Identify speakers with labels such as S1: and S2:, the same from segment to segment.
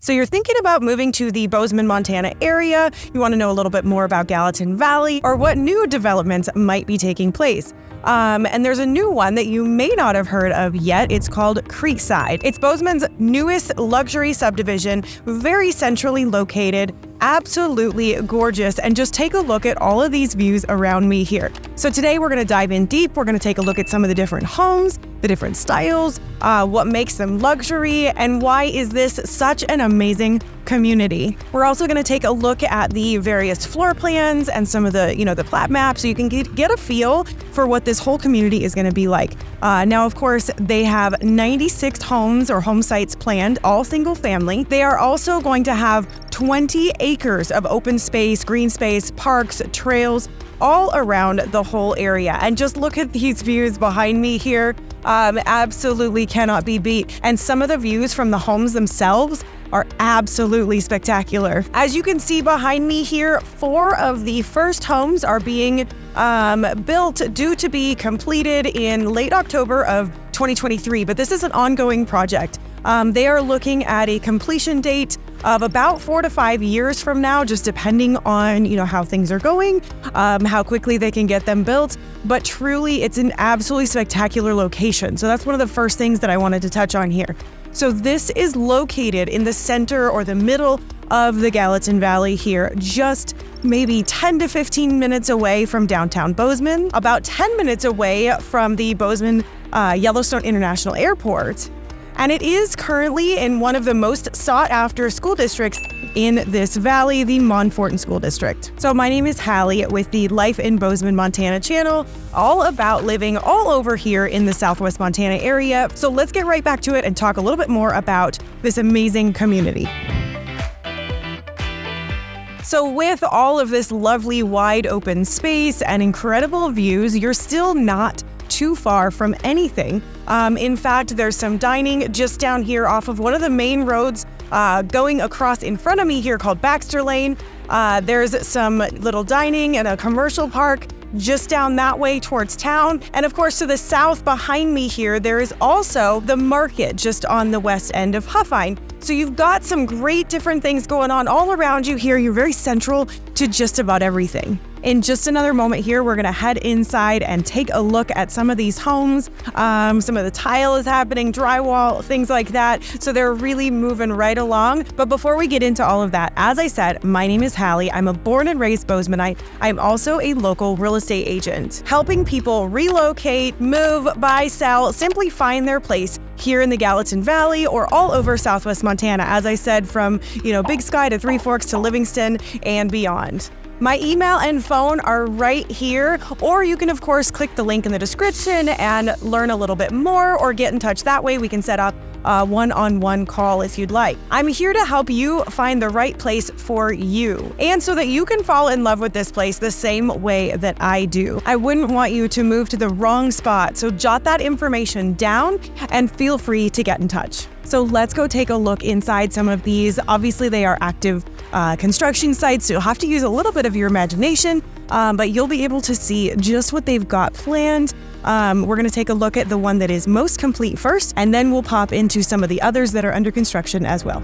S1: So you're thinking about moving to the Bozeman, Montana area, you want to know a little bit more about Gallatin Valley, or what new developments might be taking place. And there's a new one that you may not have heard of yet. It's called Creekside. It's Bozeman's newest luxury subdivision, very centrally located, absolutely gorgeous. And just take a look at all of these views around me here. So today we're going to dive in deep. We're going to take a look at some of the different homes, the different styles, what makes them luxury, and why is this such an amazing community. We're also going to take a look at the various floor plans and some of the, the plat maps, so you can get a feel for what this whole community is going to be like. Now, of course, they have 96 homes or home sites planned, all single family. They are also going to have 20 acres of open space, green space, parks, trails, all around the whole area. And just look at these views behind me here. Absolutely cannot be beat. And some of the views from the homes themselves are absolutely spectacular. As you can see behind me here, 4 of the first homes are being built, due to be completed in late October of 2023, but this is an ongoing project. They are looking at a completion date of about 4 to 5 years from now, just depending on, how things are going, how quickly they can get them built. But truly, it's an absolutely spectacular location. So that's one of the first things that I wanted to touch on here. So this is located in the center or the middle of the Gallatin Valley here, just maybe 10 to 15 minutes away from downtown Bozeman, about 10 minutes away from the Bozeman Yellowstone International Airport. And it is currently in one of the most sought-after school districts in this valley, the Montfortin School District. So my name is Hallie with the Life in Bozeman, Montana channel, all about living all over here in the Southwest Montana area. So let's get right back to it and talk a little bit more about this amazing community. So with all of this lovely wide open space and incredible views, you're still not too far from anything. In fact, there's some dining just down here off of one of the main roads going across in front of me here called Baxter Lane. There's some little dining and a commercial park just down that way towards town. And of course, to the south behind me here, there is also the market just on the west end of Huffine. So you've got some great different things going on all around you here. You're very central to just about everything. In just another moment here, we're going to head inside and take a look at some of these homes. Some of the tile is happening, drywall, things like that. So they're really moving right along. But before we get into all of that, as I said, my name is Hallie. I'm a born and raised Bozemanite. I'm also a local real estate agent, helping people relocate, move, buy, sell, simply find their place here in the Gallatin Valley or all over Southwest Montana. As I said, from, Big Sky to Three Forks to Livingston and beyond. My email and phone are right here, or you can, of course, click the link in the description and learn a little bit more or get in touch that way. We can set up a one-on-one call if you'd like. I'm here to help you find the right place for you, and so that you can fall in love with this place the same way that I do. I wouldn't want you to move to the wrong spot, so jot that information down and feel free to get in touch. So let's go take a look inside some of these. Obviously, they are active construction sites, so you'll have to use a little bit of your imagination, but you'll be able to see just what they've got planned. We're going to take a look at the one that is most complete first, and then we'll pop into some of the others that are under construction as well.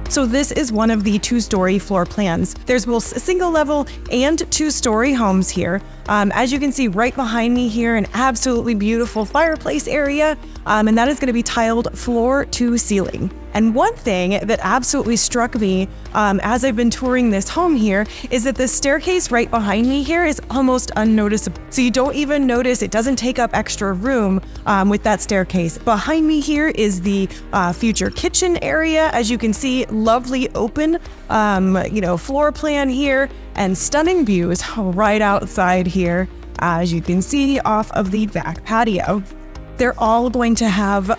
S1: So this is one of the 2-story floor plans. There's both single level and 2-story homes here. As you can see right behind me here, an absolutely beautiful fireplace area, and that is going to be tiled floor to ceiling. And one thing that absolutely struck me as I've been touring this home here is that the staircase right behind me here is almost unnoticeable. So you don't even notice, it doesn't take up extra room with that staircase. Behind me here is the future kitchen area. As you can see, lovely open floor plan here and stunning views right outside here, as you can see off of the back patio. They're all going to have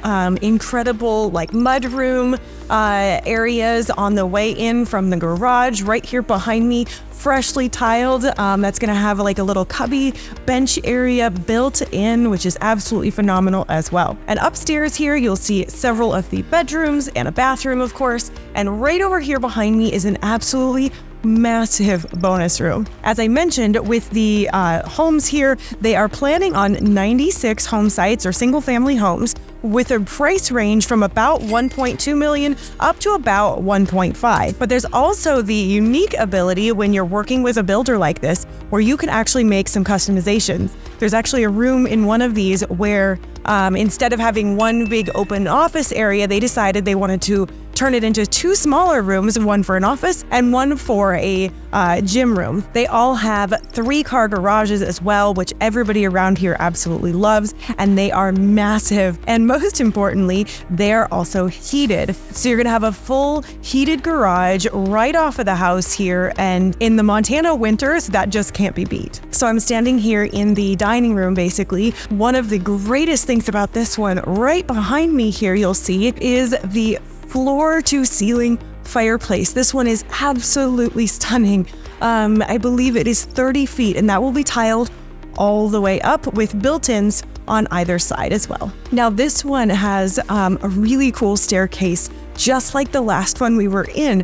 S1: incredible like mudroom areas on the way in from the garage. Right here behind me, freshly tiled. That's going to have like a little cubby bench area built in, which is absolutely phenomenal as well. And upstairs here, you'll see several of the bedrooms and a bathroom, of course. And right over here behind me is an absolutely massive bonus room. As I mentioned, with the homes here, they are planning on 96 home sites or single family homes with a price range from about 1.2 million up to about 1.5. But there's also the unique ability when you're working with a builder like this, where you can actually make some customizations. There's actually a room in one of these where instead of having one big open office area, they decided they wanted to turn it into two smaller rooms, one for an office and one for a gym room. They all have 3-car garages as well, which everybody around here absolutely loves, and they are massive. And most importantly, they're also heated. So you're gonna have a full heated garage right off of the house here, and in the Montana winters, that just can't be beat. So I'm standing here in the dining room, basically. One of the greatest things about this one, right behind me here, you'll see, is the floor to ceiling fireplace. This one is absolutely stunning. I believe it is 30 feet, and that will be tiled all the way up with built-ins on either side as well. Now this one has a really cool staircase, just like the last one we were in,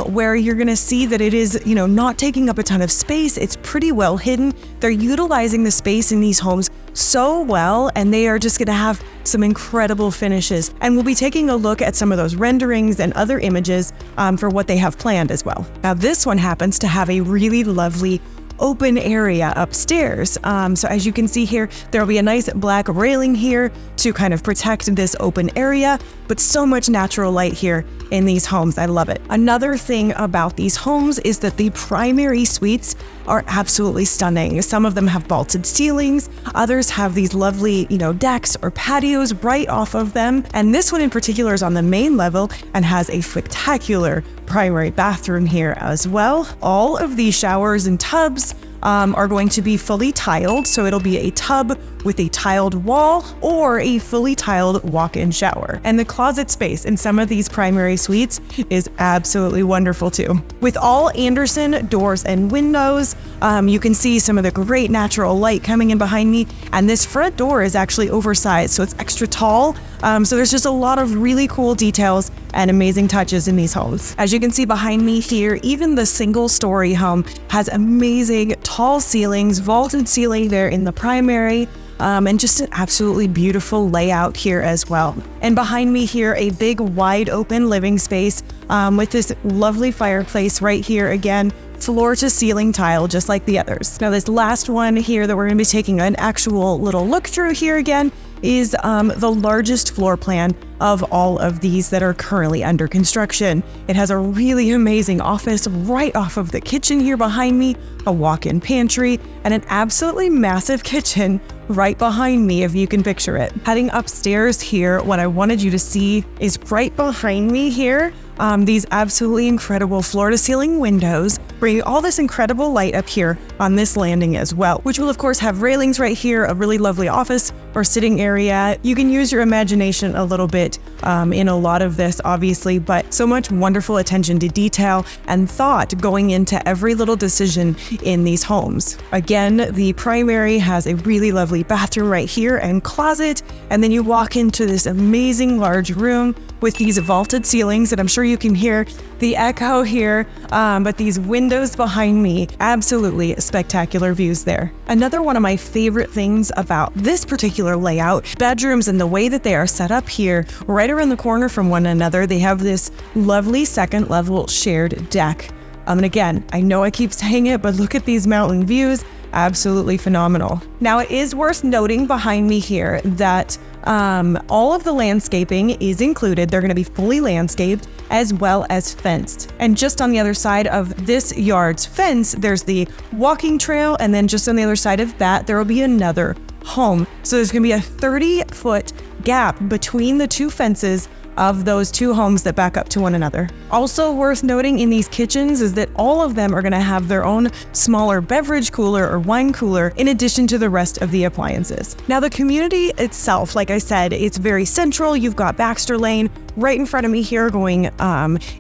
S1: where you're gonna see that it is, not taking up a ton of space. It's pretty well hidden. They're utilizing the space in these homes so well, and they are just gonna have some incredible finishes. And we'll be taking a look at some of those renderings and other images for what they have planned as well. Now this one happens to have a really lovely open area upstairs. So as you can see here, there'll be a nice black railing here to kind of protect this open area, but so much natural light here in these homes. I love it. Another thing about these homes is that the primary suites are absolutely stunning. Some of them have vaulted ceilings, others have these lovely, decks or patios right off of them. And this one in particular is on the main level and has a spectacular primary bathroom here as well. All of these showers and tubs are going to be fully tiled, so it'll be a tub with a tiled wall or a fully tiled walk-in shower. And the closet space in some of these primary suites is absolutely wonderful too. With all Anderson doors and windows, you can see some of the great natural light coming in behind me, and this front door is actually oversized, so it's extra tall. So there's just a lot of really cool details and amazing touches in these homes. As you can see behind me here, even the single-story home has amazing tall ceilings, vaulted ceiling there in the primary, and just an absolutely beautiful layout here as well. And behind me here, a big wide open living space with this lovely fireplace right here again, floor to ceiling tile, just like the others. Now this last one here that we're gonna be taking an actual little look through here again is the largest floor plan of all of these that are currently under construction. It has a really amazing office right off of the kitchen here behind me, a walk-in pantry, and an absolutely massive kitchen right behind me, if you can picture it. Heading upstairs here, what I wanted you to see is right behind me here, these absolutely incredible floor-to-ceiling windows, bringing all this incredible light up here on this landing as well, which will of course have railings right here, a really lovely office or sitting area. You can use your imagination a little bit in a lot of this, obviously, but so much wonderful attention to detail and thought going into every little decision in these homes. Again, the primary has a really lovely bathroom right here and closet, and then you walk into this amazing large room with these vaulted ceilings, and I'm sure you can hear the echo here, but these windows behind me, absolutely spectacular views there. Another one of my favorite things about this particular layout, bedrooms and the way that they are set up here, right around the corner from one another, they have this lovely second level shared deck. And again, I know I keep saying it, but look at these mountain views, absolutely phenomenal. Now it is worth noting behind me here that all of the landscaping is included. They're going to be fully landscaped as well as fenced. And just on the other side of this yard's fence, there's the walking trail. And then just on the other side of that, there will be another home. So there's going to be a 30-foot gap between the two fences of those two homes that back up to one another. Also worth noting in these kitchens is that all of them are going to have their own smaller beverage cooler or wine cooler in addition to the rest of the appliances. Now the community itself, like I said, it's very central. You've got Baxter Lane right in front of me here going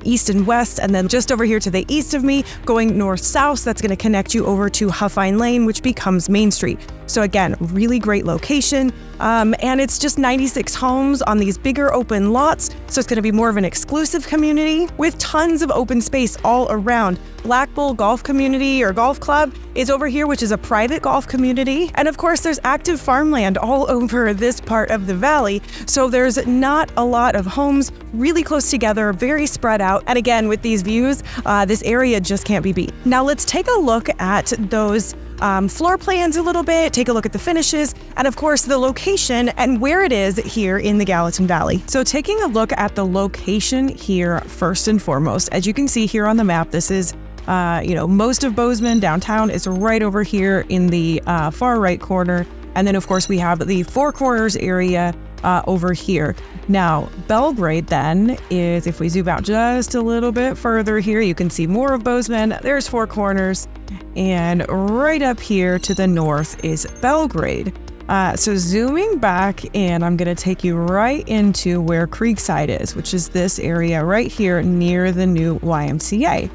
S1: east and west, and then just over here to the east of me going north-south. That's going to connect you over to Huffine Lane, which becomes Main Street. So again, really great location. And it's just 96 homes on these bigger open lots. So it's going to be more of an exclusive community with tons of open space all around. Black Bull Golf Community or Golf Club is over here, which is a private golf community. And of course, there's active farmland all over this part of the valley. So there's not a lot of homes really close together, very spread out. And again, with these views, this area just can't be beat. Now let's take a look at those floor plans a little bit, take a look at the finishes, and of course the location and where it is here in the Gallatin Valley. So taking a look at the location here first and foremost, as you can see here on the map, this is most of Bozeman. Downtown is right over here in the far right corner. And then of course we have the Four Corners area over here. Now, Belgrade then is, if we zoom out just a little bit further here, you can see more of Bozeman. There's Four Corners, and right up here to the north is Belgrade. So zooming back in, I'm going to take you right into where Creekside is, which is this area right here near the new YMCA.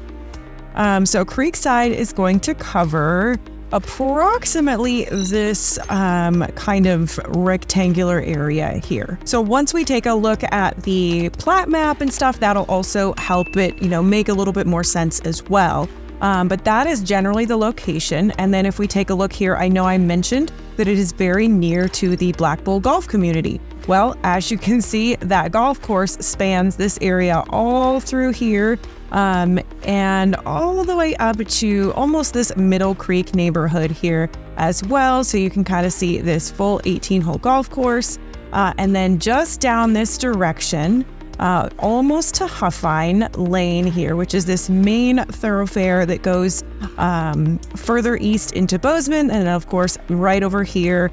S1: So Creekside is going to cover approximately this kind of rectangular area here. So once we take a look at the plat map and stuff, that'll also help it, make a little bit more sense as well. But that is generally the location. And then if we take a look here, I know I mentioned that it is very near to the Black Bull Golf Community. Well, as you can see, that golf course spans this area all through here, and all the way up to almost this Middle Creek neighborhood here as well. So you can kind of see this full 18-hole golf course. And then just down this direction, almost to Huffine Lane here, which is this main thoroughfare that goes further east into Bozeman. And of course, right over here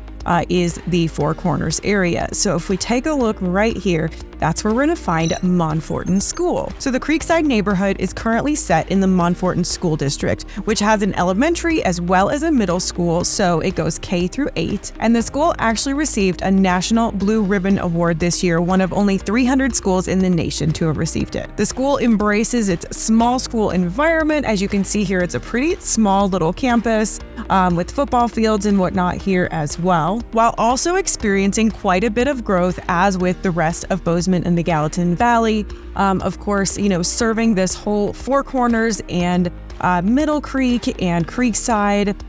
S1: is the Four Corners area. So if we take a look right here, that's where we're going to find Montforton School. So the Creekside neighborhood is currently set in the Montforton School District, which has an elementary as well as a middle school, so it goes K through 8. And the school actually received a National Blue Ribbon Award this year, one of only 300 schools in the nation to have received it. The school embraces its small school environment. As you can see here, it's a pretty small little campus with football fields and whatnot here as well, while also experiencing quite a bit of growth as with the rest of Bozeman and the Gallatin Valley. Of course, serving this whole Four Corners and Middle Creek and Creekside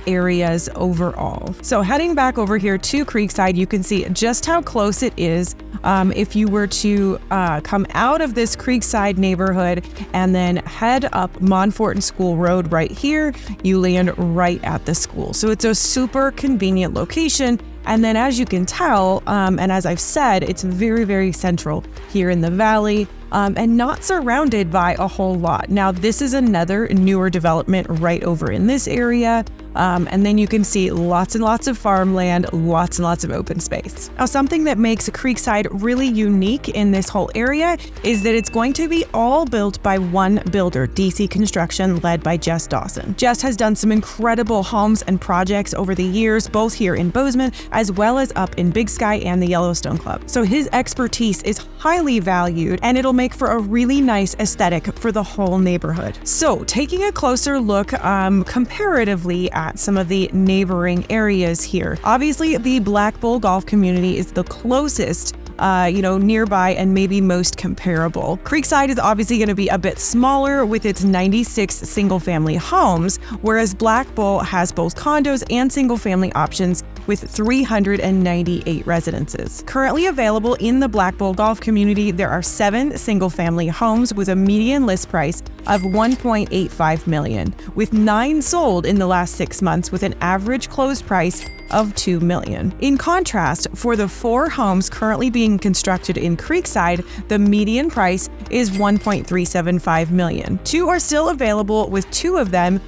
S1: areas overall. So heading back over here to Creekside, you can see just how close it is. If you were to come out of this Creekside neighborhood and then head up Montforton School Road right here, you land right at the school. So it's a super convenient location. And then as you can tell, and as I've said, it's very, very central here in the valley. And not surrounded by a whole lot. Now, this is another newer development right over in this area. And then you can see lots and lots of farmland, lots and lots of open space. Now, something that makes Creekside really unique in this whole area is that it's going to be all built by one builder, DC Construction, led by Jess Dawson. Jess has done some incredible homes and projects over the years, both here in Bozeman, as well as up in Big Sky and the Yellowstone Club. So his expertise is highly valued, and it'll make for a really nice aesthetic for the whole neighborhood. So taking a closer look comparatively at some of the neighboring areas here. Obviously, the Black Bull Golf Community is the closest nearby and maybe most comparable. Creekside is obviously going to be a bit smaller with its 96 single-family homes, whereas Black Bull has both condos and single-family options with 398 residences. Currently available in the Black Bull Golf Community, there are 7 single-family homes with a median list price of $1.85 million, with 9 sold in the last 6 months with an average closed price of $2 million. In contrast, for the 4 homes currently being constructed in Creekside, the median price is $1.375 million. 2 are still available, with 2 of them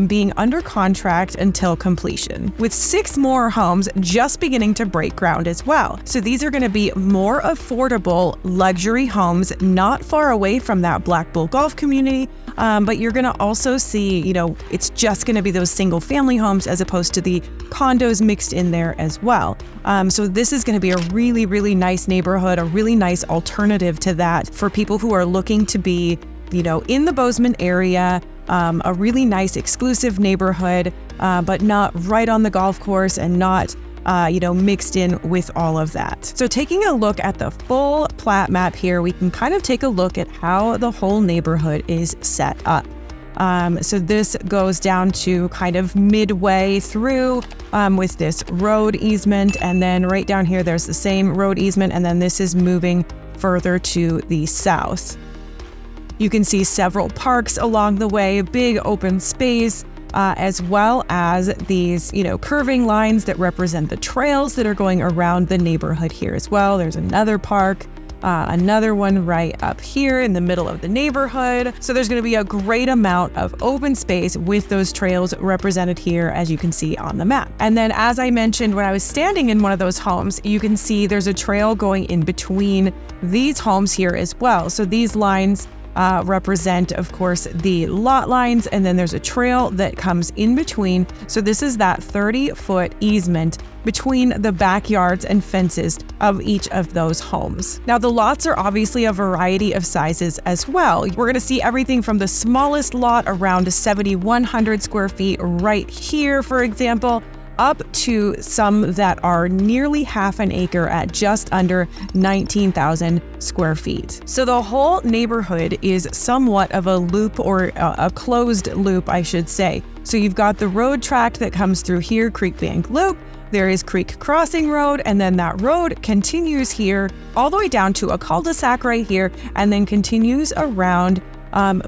S1: being under contract until completion, with 6 more homes just beginning to break ground as well. So these are going to be more affordable luxury homes not far away from that Black Bull Golf community. But you're going to also see, it's just going to be those single family homes as opposed to the condos mixed in there as well. So this is going to be a really, really nice neighborhood, a really nice alternative to that for people who are looking to be, in the Bozeman area, a really nice exclusive neighborhood, but not right on the golf course and not mixed in with all of that. So taking a look at the full plat map here, we can kind of take a look at how the whole neighborhood is set up. So this goes down to kind of midway through with this road easement, and then right down here there's the same road easement, and then this is moving further to the south. You can see several parks along the way, big open space, as well as these, curving lines that represent the trails that are going around the neighborhood here as well. There's another park, another one right up here in the middle of the neighborhood. So there's going to be a great amount of open space with those trails represented here, as you can see on the map. And then, as I mentioned, when I was standing in one of those homes, you can see there's a trail going in between these homes here as well. So these lines represent, of course, the lot lines, and then there's a trail that comes in between. So this is that 30-foot easement between the backyards and fences of each of those homes. Now, the lots are obviously a variety of sizes as well. We're going to see everything from the smallest lot around 7,100 square feet right here, for example, up to some that are nearly half an acre at just under 19,000 square feet. So the whole neighborhood is somewhat of a loop, or a closed loop, I should say. So you've got the road tract that comes through here, Creek Bank Loop. There is Creek Crossing Road, and then that road continues here all the way down to a cul-de-sac right here, and then continues around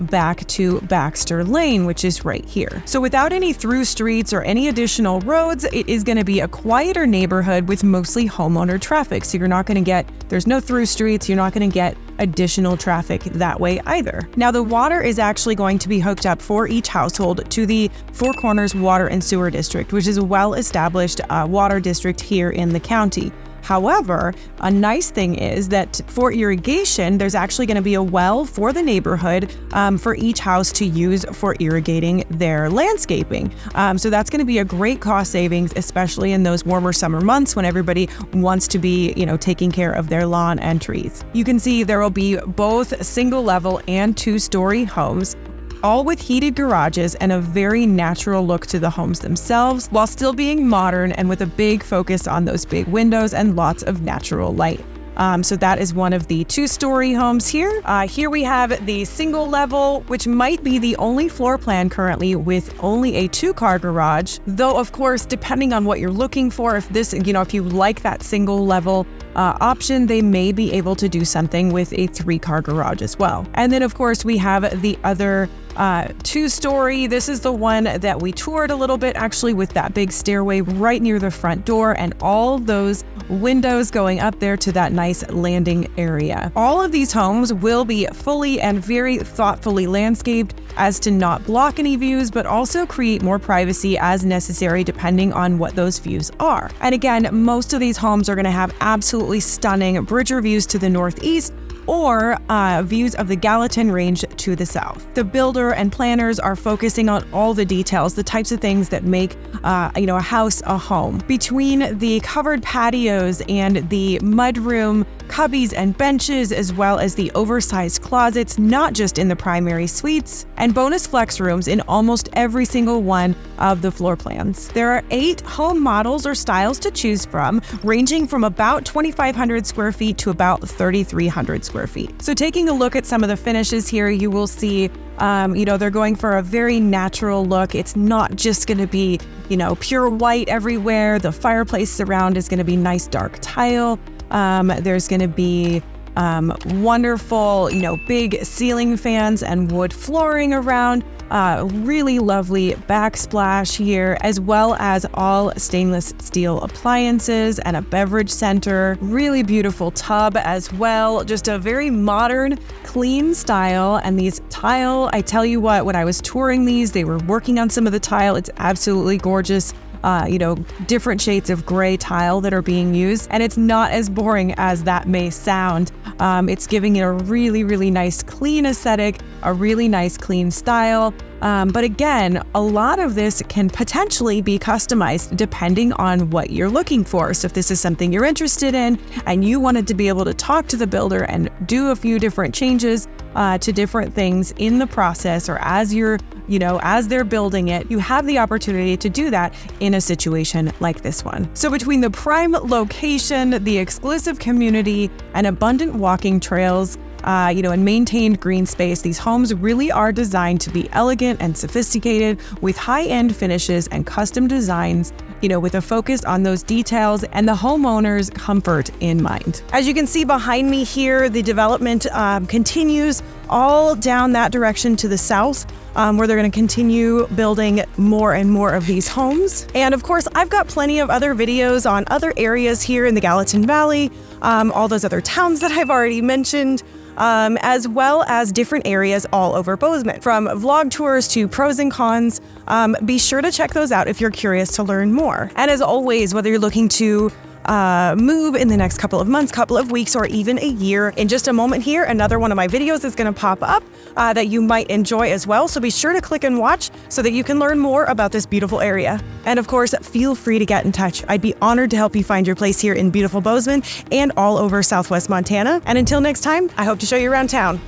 S1: back to Baxter Lane, which is right here. So without any through streets or any additional roads, it is going to be a quieter neighborhood with mostly homeowner traffic. So you're not going to get, there's no through streets, you're not going to get additional traffic that way either. Now, the water is actually going to be hooked up for each household to the Four Corners Water and Sewer District, which is a well-established water district here in the county. However, a nice thing is that for irrigation, there's actually going to be a well for the neighborhood for each house to use for irrigating their landscaping. So that's going to be a great cost savings, especially in those warmer summer months when everybody wants to be, taking care of their lawn and trees. You can see there will be both single level and 2-story homes, all with heated garages and a very natural look to the homes themselves, while still being modern and with a big focus on those big windows and lots of natural light. So that is one of the 2-story homes here. Here we have the single level, which might be the only floor plan currently with only a 2-car garage. Though, of course, depending on what you're looking for, if this, if you like that single level option, they may be able to do something with a 3-car garage as well. And then, of course, we have the other 2-story. This is the one that we toured a little bit, actually, with that big stairway right near the front door and all those windows going up there to that nice landing area. All of these homes will be fully and very thoughtfully landscaped as to not block any views, but also create more privacy as necessary depending on what those views are. And again, most of these homes are going to have absolutely stunning Bridger views to the northeast, or views of the Gallatin Range to the south. The builder and planners are focusing on all the details, the types of things that make a house a home. Between the covered patios and the mudroom cubbies and benches, as well as the oversized closets, not just in the primary suites, and bonus flex rooms in almost every single one of the floor plans. There are 8 home models or styles to choose from, ranging from about 2,500 square feet to about 3,300 square feet. So taking a look at some of the finishes here, you will see they're going for a very natural look. It's not just going to be, pure white everywhere. The fireplace around is going to be nice dark tile. There's going to be wonderful, big ceiling fans and wood flooring around. Really lovely backsplash here, as well as all stainless steel appliances and a beverage center. Really beautiful tub as well. Just a very modern, clean style. And these tile, I tell you what, when I was touring these, they were working on some of the tile. It's absolutely gorgeous. Different shades of gray tile that are being used, and it's not as boring as that may sound. It's giving it a really, really nice, clean aesthetic, a really nice, clean style. But again, a lot of this can potentially be customized depending on what you're looking for. So if this is something you're interested in and you wanted to be able to talk to the builder and do a few different changes to different things in the process, or as as they're building it, you have the opportunity to do that in a situation like this one. So between the prime location, the exclusive community, and abundant walking trails, and maintained green space, these homes really are designed to be elegant and sophisticated with high-end finishes and custom designs, with a focus on those details and the homeowner's comfort in mind. As you can see behind me here, the development continues all down that direction to the south, where they're going to continue building more and more of these homes. And of course, I've got plenty of other videos on other areas here in the Gallatin Valley, all those other towns that I've already mentioned, as well as different areas all over Bozeman, from vlog tours to pros and cons. Be sure to check those out if you're curious to learn more. And as always, whether you're looking to move in the next couple of months, couple of weeks, or even a year, in just a moment here, another one of my videos is going to pop up that you might enjoy as well. So be sure to click and watch so that you can learn more about this beautiful area. And of course, feel free to get in touch. I'd be honored to help you find your place here in beautiful Bozeman and all over Southwest Montana. And until next time, I hope to show you around town.